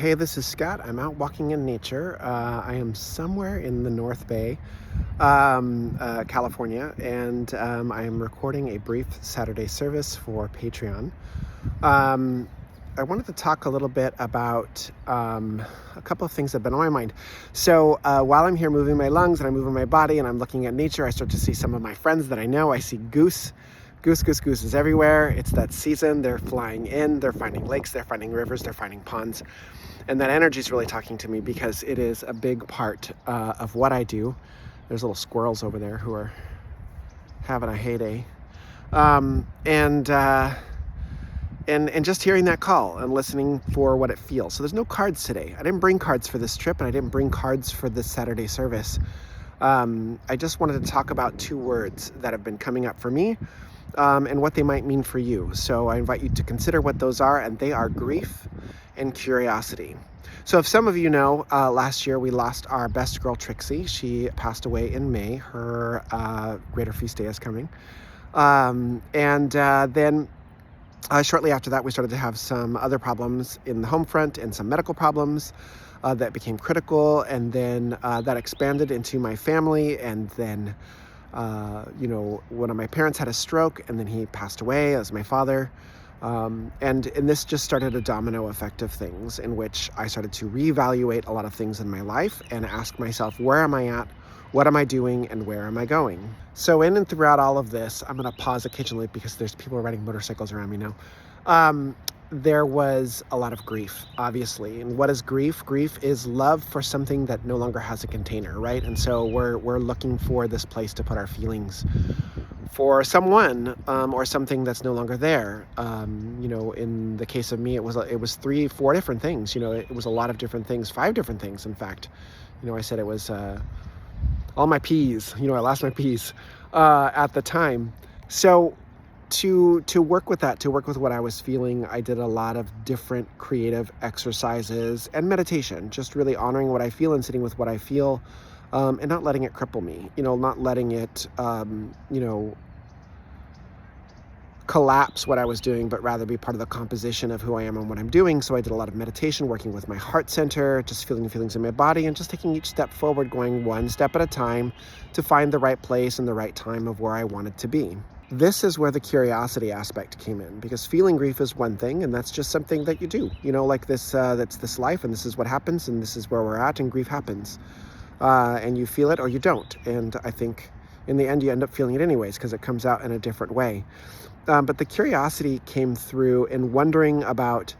Hey, this is Scott. I'm out walking in nature. I am somewhere in the North Bay, California, and I am recording a brief Saturday service for Patreon. Um, I wanted to talk a little bit about a couple of things that have been on my mind. So while I'm here moving my lungs and I'm moving my body and I'm looking at nature, I start to see some of my friends that I know. I see goose. Goose is everywhere. It's that season. They're flying in. They're finding lakes. They're finding rivers. They're finding ponds. And that energy is really talking to me because it is a big part of what I do. There's little squirrels over there who are having a heyday. And just hearing that call and listening for what it feels. So there's no cards today. I didn't bring cards for this trip, and I didn't bring cards for this Saturday service. I just wanted to talk about two words that have been coming up for me, and what they might mean for you. So I invite you to consider what those are, and they are grief and curiosity. So if some of you know, last year we lost our best girl, Trixie. She passed away in May. Her greater feast day is coming. Then shortly after that, we started to have some other problems in the home front and some medical problems that became critical. And then that expanded into my family. And then, one of my parents had a stroke, and then he passed away. That was my father. And this just started a domino effect of things in which I started to reevaluate a lot of things in my life and ask myself, where am I at? What am I doing? And where am I going? So in and throughout all of this, I'm going to pause occasionally because there's people riding motorcycles around me now. There was a lot of grief, obviously. And what is grief? Grief is love for something that no longer has a container, right? And so we're looking for this place to put our feelings for someone or something that's no longer there. In the case of me, it was 3-4 different things. It was a lot of different things, 5 different things, in fact. I said it was all my peas. I lost my peas at the time. So to work with that, to work with what I was feeling, I did a lot of different creative exercises and meditation, just really honoring what I feel and sitting with what I feel. And not letting it cripple me, not letting it, collapse what I was doing, but rather be part of the composition of who I am and what I'm doing. So I did a lot of meditation, working with my heart center, just feeling the feelings in my body and just taking each step forward, going one step at a time to find the right place and the right time of where I wanted to be. This is where the curiosity aspect came in, because feeling grief is one thing, and that's just something that you do, like this, that's this life, and this is what happens, and this is where we're at, and grief happens. And you feel it or you don't. And I think in the end, you end up feeling it anyways, because it comes out in a different way. But the curiosity came through in wondering about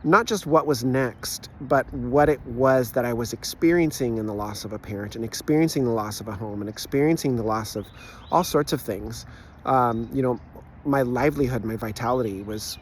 not just what was next, but what it was that I was experiencing in the loss of a parent, and experiencing the loss of a home, and experiencing the loss of all sorts of things. My livelihood, my vitality was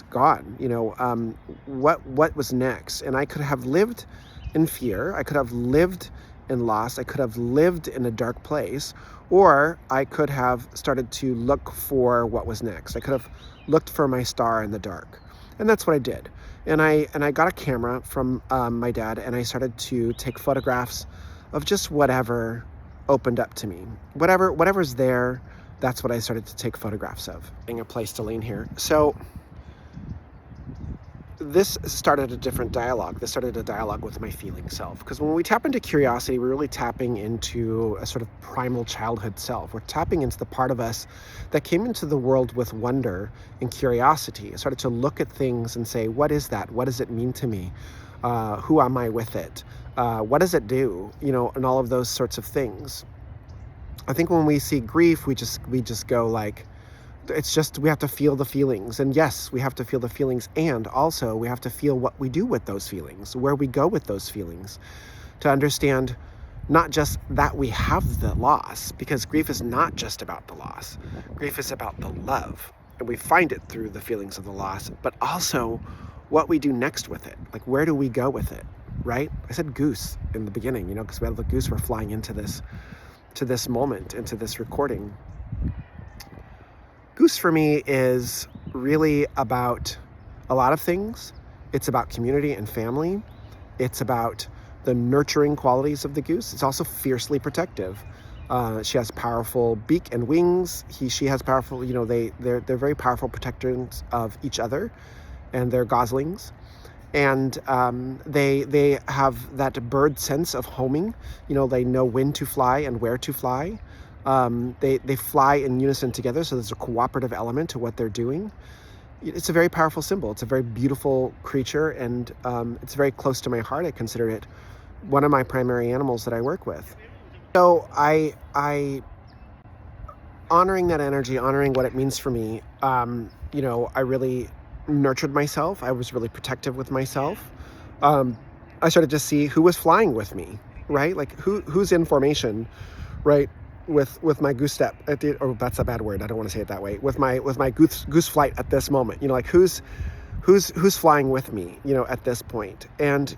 gone. What was next? And I could have lived in fear. I could have lived in loss. I could have lived in a dark place, or I could have started to look for what was next. I could have looked for my star in the dark. And that's what I did. And I got a camera from my dad, and I started to take photographs of just whatever opened up to me. Whatever's there, that's what I started to take photographs of. Getting a place to lean here. So this started a different dialogue. This started a dialogue with my feeling self. Because when we tap into curiosity, we're really tapping into a sort of primal childhood self. We're tapping into the part of us that came into the world with wonder and curiosity. I started to look at things and say, what is that? What does it mean to me? Who am I with it? What does it do? And all of those sorts of things. I think when we see grief, we just go like, it's just, we have to feel the feelings. And yes, we have to feel the feelings. And also we have to feel what we do with those feelings, where we go with those feelings, to understand not just that we have the loss, because grief is not just about the loss. Grief is about the love. And we find it through the feelings of the loss, but also what we do next with it. Like, where do we go with it, right? I said goose in the beginning, because we had the goose were flying into this moment, into this recording. Goose for me is really about a lot of things. It's about community and family. It's about the nurturing qualities of the goose. It's also fiercely protective. She has powerful beak and wings. She has powerful, they're very powerful protectors of each other, and they're goslings. And they have that bird sense of homing. They know when to fly and where to fly. They fly in unison together, so there's a cooperative element to what they're doing. It's a very powerful symbol. It's a very beautiful creature, and it's very close to my heart. I consider it one of my primary animals that I work with. So I honoring that energy, honoring what it means for me. I really nurtured myself. I was really protective with myself. I started to see who was flying with me, right? Like who's in formation, right? With my goose step that's a bad word. I don't want to say it that way. With my goose flight at this moment, like who's flying with me, at this point. And,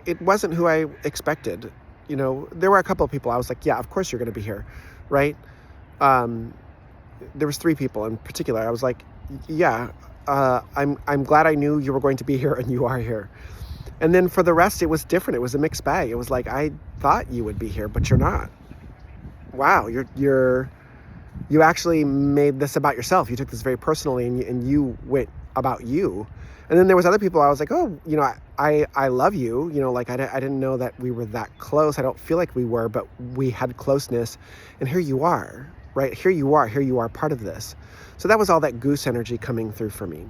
it wasn't who I expected. There were a couple of people I was like, yeah, of course you're going to be here. Right. There was 3 people in particular. I was like, yeah, I'm glad I knew you were going to be here, and you are here. And then for the rest, it was different. It was a mixed bag. It was like, I thought you would be here, but you're not. Wow, you actually made this about yourself. You took this very personally, and you went about you. And then there was other people I was like, oh, I love you. Like I didn't know that we were that close. I don't feel like we were, but we had closeness. And here you are, right? Here you are part of this. So that was all that goose energy coming through for me.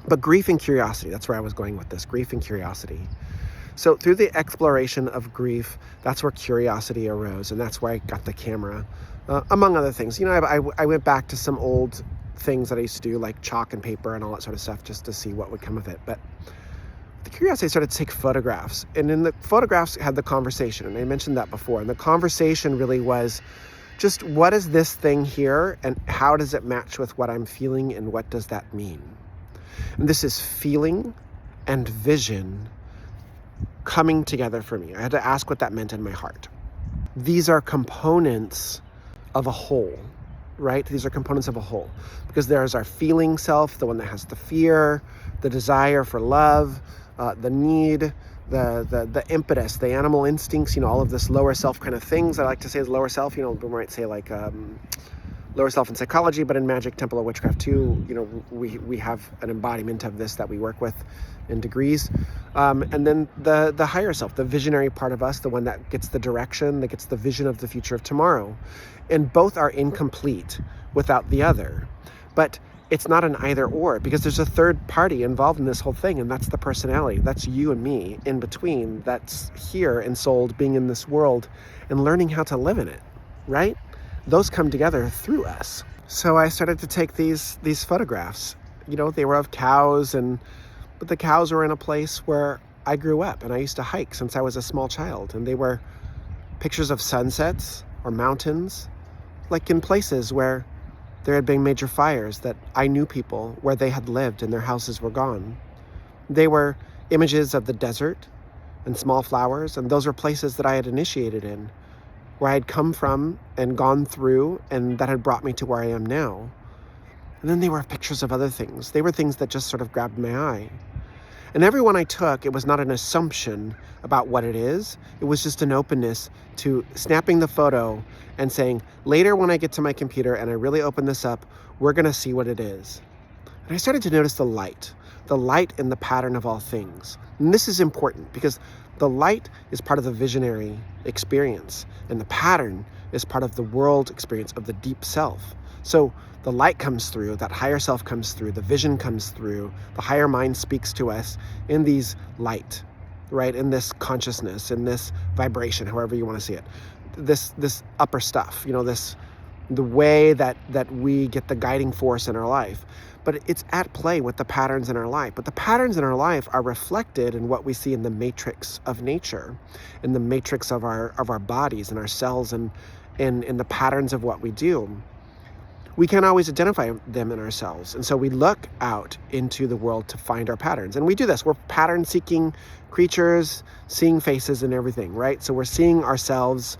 But grief and curiosity, that's where I was going with this, grief and curiosity. So through the exploration of grief, that's where curiosity arose, and that's where I got the camera, among other things. I went back to some old things that I used to do, like chalk and paper and all that sort of stuff, just to see what would come of it. But the curiosity started to take photographs, and then the photographs had the conversation, and I mentioned that before. And the conversation really was just, what is this thing here, and how does it match with what I'm feeling, and what does that mean? And this is feeling and vision coming together for me. I had to ask what that meant in my heart. These are components of a whole, right? These are components of a whole, because there's our feeling self, the one that has the fear, the desire for love, the need, the impetus, the animal instincts, all of this lower self kind of things. I like to say is lower self, we might say like lower self in psychology, but in Magic Temple of Witchcraft too, we have an embodiment of this that we work with in degrees. And then the higher self, the visionary part of us, the one that gets the direction, that gets the vision of the future of tomorrow. And both are incomplete without the other. But it's not an either or, because there's a third party involved in this whole thing, and that's the personality. That's you and me in between, that's here ensouled, being in this world and learning how to live in it, right? Those come together through us. So I started to take these photographs. They were of cows, but the cows were in a place where I grew up, and I used to hike since I was a small child. And they were pictures of sunsets or mountains, like in places where there had been major fires that I knew people where they had lived and their houses were gone. They were images of the desert and small flowers, and those were places that I had initiated in, where I had come from and gone through, and that had brought me to where I am now. And then they were pictures of other things. They were things that just sort of grabbed my eye. And every one I took, it was not an assumption about what it is. It was just an openness to snapping the photo and saying, later when I get to my computer and I really open this up, we're going to see what it is. And I started to notice the light in the pattern of all things. And this is important because the light is part of the visionary experience, and the pattern is part of the world experience of the deep self. So the light comes through, that higher self comes through, the vision comes through, the higher mind speaks to us in these light, right? In this consciousness, in this vibration, however you want to see it. This upper stuff, the way that we get the guiding force in our life. But it's at play with the patterns in our life. But the patterns in our life are reflected in what we see in the matrix of nature, in the matrix of our bodies and our cells, and in the patterns of what we do. We can't always identify them in ourselves. And so we look out into the world to find our patterns. And we do this. We're pattern-seeking creatures, seeing faces and everything, right? So we're seeing ourselves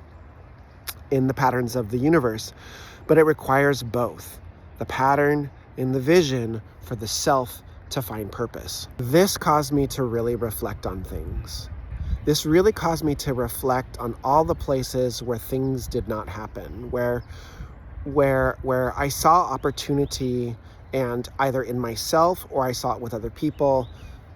in the patterns of the universe. But it requires both the pattern and the vision for the self to find purpose. This caused me to really reflect on things. This really caused me to reflect on all the places where things did not happen, where I saw opportunity, and either in myself or I saw it with other people,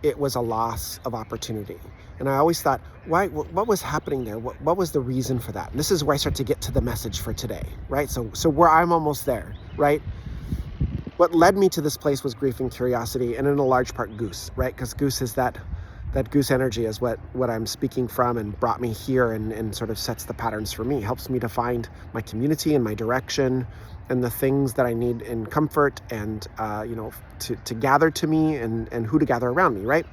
it was a loss of opportunity. And I always thought, why? What was happening there? What was the reason for that? And this is where I start to get to the message for today, right? So where I'm almost there, right? What led me to this place was grief and curiosity, and in a large part Goose, right? Because Goose is that Goose energy is what I'm speaking from and brought me here, and sort of sets the patterns for me, helps me to find my community and my direction and the things that I need in comfort and, to gather to me and who to gather around me, right?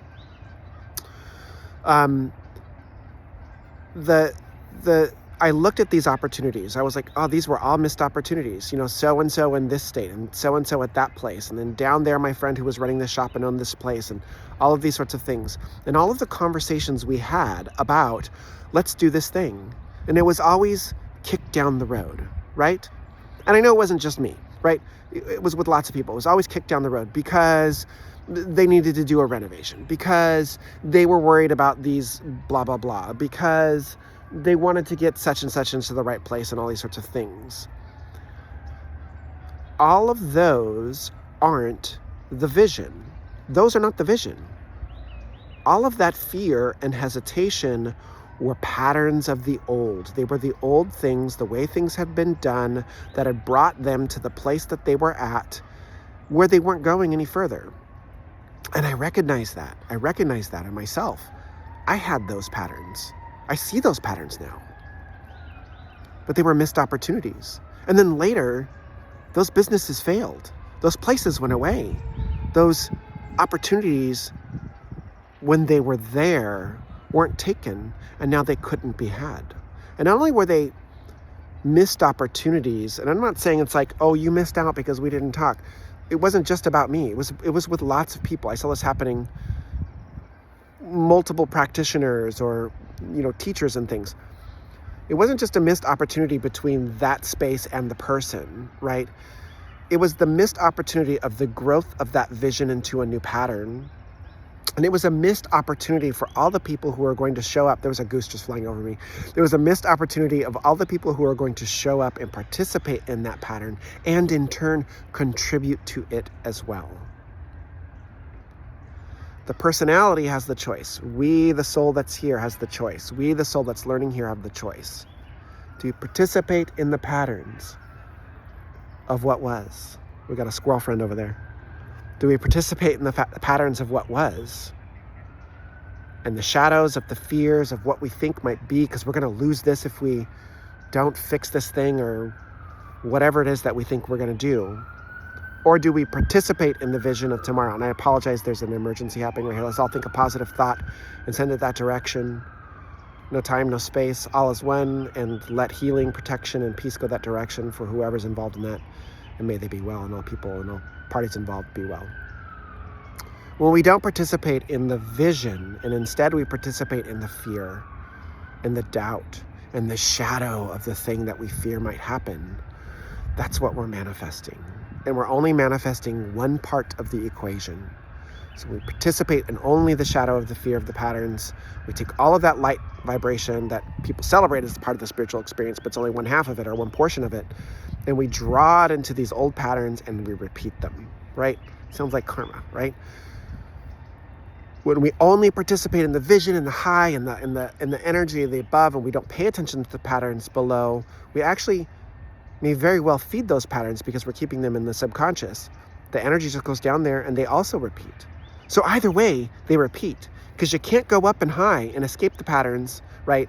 I looked at these opportunities. I was like, oh, these were all missed opportunities. So-and-so in this state and so-and-so at that place. And then down there, my friend who was running the shop and owned this place, and all of these sorts of things. And all of the conversations we had about, let's do this thing. And it was always kicked down the road, right? And I know it wasn't just me, right? It was with lots of people. It was always kicked down the road because they needed to do a renovation, because they were worried about these blah, blah, blah, because they wanted to get such and such into the right place and all these sorts of things. All of those aren't the vision. Those are not the vision. All of that fear and hesitation were patterns of the old. They were the old things, the way things had been done, that had brought them to the place that they were at, where they weren't going any further. And I recognize that. I recognize that in myself. I had those patterns. I see those patterns now. But they were missed opportunities. And then later, those businesses failed. Those places went away. Those opportunities, when they were there, weren't taken, and now they couldn't be had. And not only were they missed opportunities, and I'm not saying it's like, oh, you missed out because we didn't talk. It wasn't just about me. It was with lots of people. I saw this happening, multiple practitioners or, teachers and things. It wasn't just a missed opportunity between that space and the person, right? It was the missed opportunity of the growth of that vision into a new pattern. And it was a missed opportunity for all the people who are going to show up. There was a goose just flying over me. There was a missed opportunity of all the people who are going to show up and participate in that pattern, and in turn contribute to it as well. The personality has the choice. We, the soul that's here, has the choice. We, the soul that's learning here, have the choice. Do you participate in the patterns of what was? We got a squirrel friend over there. Do we participate in the patterns of what was? And the shadows of the fears of what we think might be, because we're going to lose this if we don't fix this thing, or whatever it is that we think we're going to do? Or do we participate in the vision of tomorrow? And I apologize, there's an emergency happening right here. Let's all think a positive thought and send it that direction. No time, no space, all is one, and let healing, protection, and peace go that direction for whoever's involved in that. And may they be well, and all people and all parties involved be well. When we don't participate in the vision, and instead we participate in the fear, and the doubt, and the shadow of the thing that we fear might happen, that's what we're manifesting. And we're only manifesting one part of the equation. So we participate in only the shadow of the fear of the patterns. We take all of that light vibration that people celebrate as part of the spiritual experience, but it's only one half of it, or one portion of it. And we draw it into these old patterns and we repeat them, right? Sounds like karma, right? When we only participate in the vision and the high and the energy of the above, and we don't pay attention to the patterns below, we actually may very well feed those patterns because we're keeping them in the subconscious. The energy just goes down there and they also repeat. So either way, they repeat, because you can't go up and high and escape the patterns, right?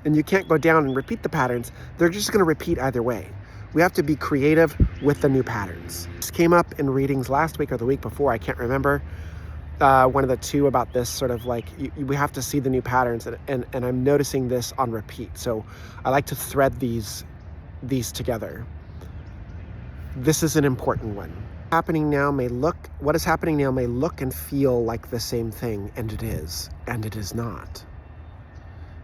And you can't go down and repeat the patterns. They're just going to repeat either way. We have to be creative with the new patterns. This came up in readings last week or the week before, I can't remember. One of the two about this sort of like, we have to see the new patterns, and I'm noticing this on repeat. So I like to thread these together. This is an important one. What is happening now may look and feel like the same thing, and it is, and it is not.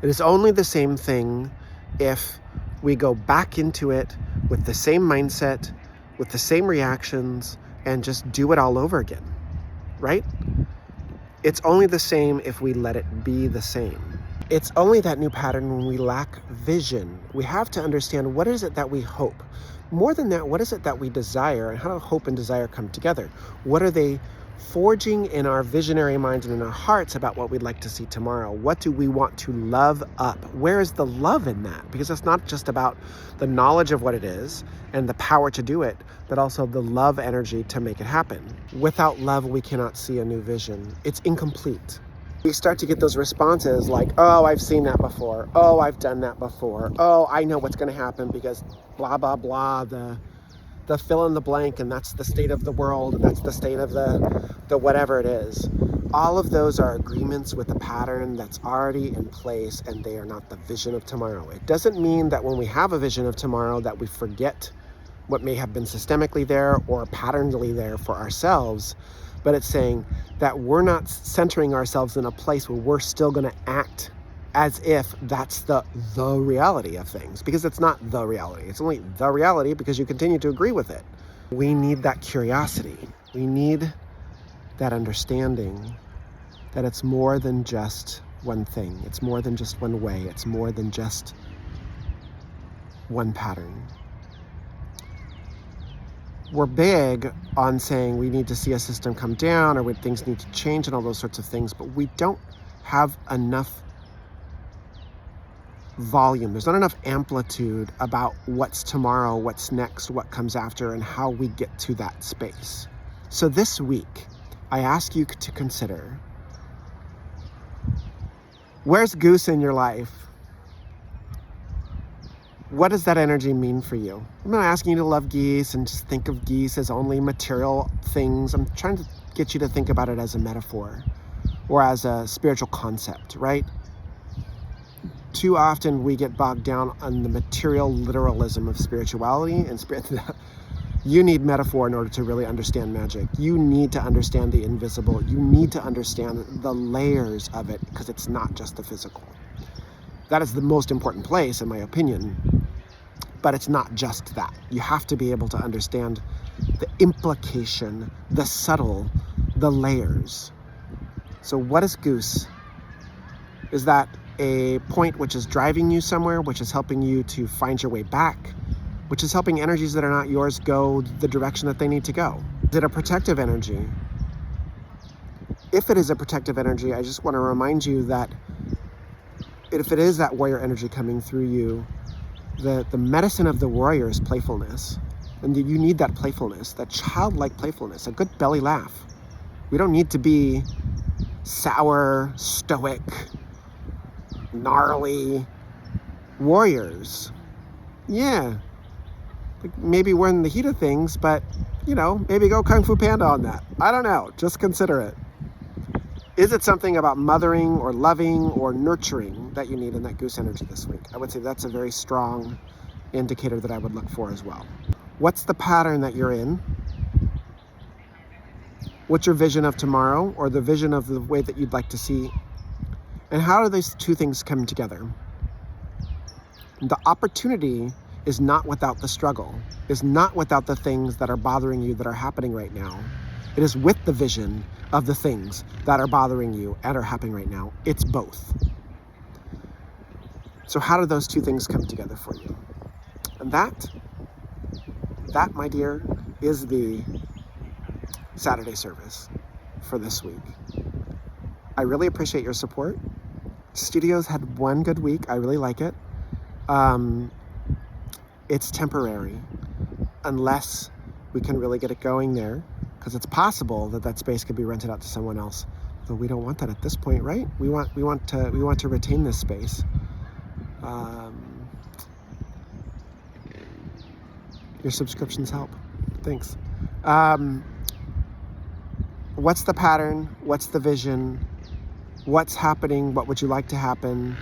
It is only the same thing if we go back into it with the same mindset, with the same reactions, and just do it all over again, right? It's only the same if we let it be the same. It's only that new pattern when we lack vision. We have to understand, what is it that we hope? More than that, what is it that we desire, and how do hope and desire come together? What are they forging in our visionary minds and in our hearts about what we'd like to see tomorrow. What do we want to love up? Where is the love in that? Because it's not just about the knowledge of what it is and the power to do it, but also the love energy to make it happen. Without love, we cannot see a new vision. It's incomplete. We start to get those responses like, oh, I've seen that before. Oh, I've done that before. Oh, I know what's going to happen because blah, blah, blah, the fill in the blank, and that's the state of the world, and that's the state of the whatever it is. All of those are agreements with a pattern that's already in place, and they are not the vision of tomorrow. It doesn't mean that when we have a vision of tomorrow that we forget what may have been systemically there or patternedly there for ourselves, but it's saying that we're not centering ourselves in a place where we're still going to act as if that's the reality of things, because it's not the reality. It's only the reality because you continue to agree with it. We need that curiosity. We need that understanding that it's more than just one thing. It's more than just one way. It's more than just one pattern. We're big on saying we need to see a system come down or things need to change and all those sorts of things, but we don't have enough volume. There's not enough amplitude about what's tomorrow, what's next, what comes after, and how we get to that space. So this week, I ask you to consider, where's Goose in your life? What does that energy mean for you? I'm not asking you to love geese and just think of geese as only material things. I'm trying to get you to think about it as a metaphor or as a spiritual concept, right? Too often we get bogged down on the material literalism of spirituality and You need metaphor in order to really understand magic. You need to understand the invisible. You need to understand the layers of it, because it's not just the physical. That is the most important place, in my opinion. But it's not just that. You have to be able to understand the implication, the subtle, the layers. So what is Goose? Is that a point which is driving you somewhere, which is helping you to find your way back, which is helping energies that are not yours go the direction that they need to go? Is it a protective energy? If it is a protective energy, I just want to remind you that if it is that warrior energy coming through you, the medicine of the warrior is playfulness. And you need that playfulness, that childlike playfulness, a good belly laugh. We don't need to be sour, stoic, gnarly warriors. Yeah, maybe we're in the heat of things, but maybe go Kung Fu Panda on that. I don't know, just consider it. Is it something about mothering or loving or nurturing that you need in that Goose energy this week? I would say that's a very strong indicator that I would look for as well. What's the pattern that you're in? What's your vision of tomorrow, or the vision of the way that you'd like to see? And how do these two things come together? The opportunity is not without the struggle, is not without the things that are bothering you that are happening right now. It is with the vision of the things that are bothering you and are happening right now. It's both. So how do those two things come together for you? And that, my dear, is the Saturday service for this week. I really appreciate your support. Studios had one good week. I really like it. It's temporary unless we can really get it going there, because it's possible that space could be rented out to someone else. Though we don't want that at this point, right? We want to retain this space. Your subscriptions help. Thanks. What's the pattern? What's the vision? What's happening? What would you like to happen?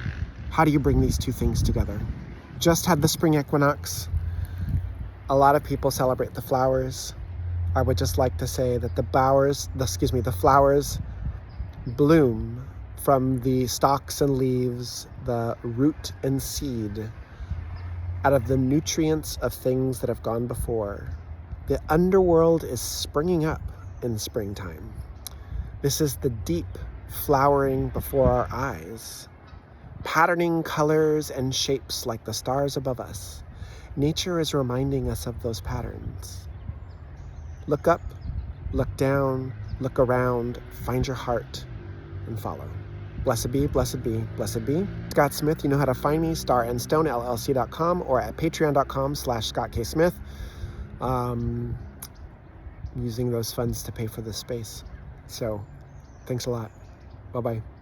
How do you bring these two things together? Just had the spring equinox. A lot of people celebrate the flowers. I would just like to say that the flowers bloom from the stalks and leaves, the root and seed, out of the nutrients of things that have gone before. The underworld is springing up in springtime. This is the deep flowering before our eyes, patterning colors and shapes like the stars above us. Nature is reminding us of those patterns. Look up, look down, look around, find your heart, and follow. Blessed be, blessed be, blessed be. Scott Smith, you know how to find me, starandstonellc.com or at patreon.com/ScottKSmith. Using those funds to pay for this space. So thanks a lot. Bye-bye.